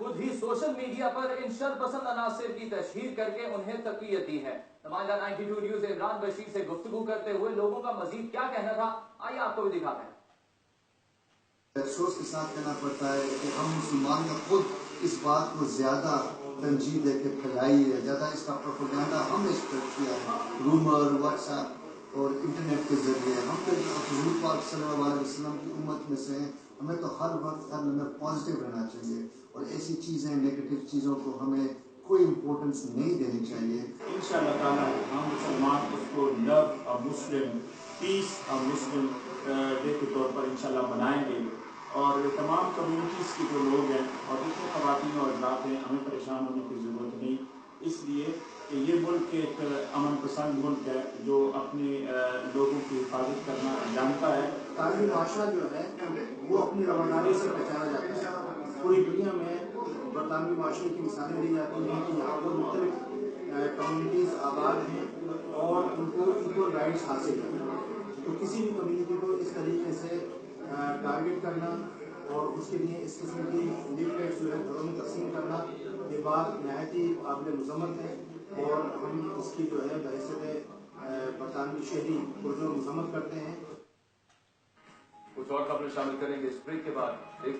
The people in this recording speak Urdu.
خود ہی سوشل میڈیا پر ان شرپسند عناصر کی تشہیر کر کے انہیں تقویت دی ہے۔ نمائندہ 92 نیوز عمران بشیر سے گفتگو کرتے ہوئے لوگوں کا مزید کیا کہنا تھا، آئیے آپ کو بھی دکھاتے ہیں۔ افسوس کے ساتھ کہنا پڑتا ہے کہ ہم مسلمان نے خود اس بات کو زیادہ تنجید دے کے پھیلائی ہے، زیادہ اس کا پروپیگنڈا ہم نے اسپریڈ کیا ہے، رومر، واٹس ایپ اور انٹرنیٹ کے ذریعے۔ ہم تو حضور پاک صلی اللہ علیہ وسلم کی امت میں سے ہیں، ہمیں تو ہر وقت ہر لمحے پازیٹیو رہنا چاہیے اور ایسی چیزیں نیگیٹو چیزوں کو ہمیں کوئی امپورٹنس نہیں دینی چاہیے۔ انشاءاللہ تعالی ہم مسلمان اس کو لو اور مسلم پیس اور مسلم ڈے کے طور پر انشاءاللہ منائیں گے، اور تمام کمیونٹیز کے جو لوگ ہیں اور جتنے خواتین اور حضرات ہیں، ہمیں پریشان ہونے کی ضرورت نہیں، اس لیے کہ یہ ملک ایک امن پسند ملک ہے جو اپنے لوگوں کی حفاظت کرنا جانتا ہے۔ تعلیمی معاشرہ جو ہے وہ اپنی رواداری سے پہچانا جاتا ہے۔ پوری دنیا میں برطانوی معاشرے کی مثالیں دی جاتی ہیں کہ یہاں پر مختلف کمیونٹیز آباد ہیں اور ان کو ایکول رائٹس حاصل ہیں، تو کسی بھی کمیونٹی کو اس طریقے سے ٹارگٹ کرنا اور اس کے لیے اس قسم کی لیفلیٹس جو ہے گھروں میں تقسیم کرنا، یہ بات نہایت ہی قابل مذمت ہے اور ہم اس کی جو ہے بحیثیت برطانوی شہری پرجو مذمت کرتے ہیں۔ کچھ اور خبریں شامل کریں گے اس بریک کے بعد، دیکھتے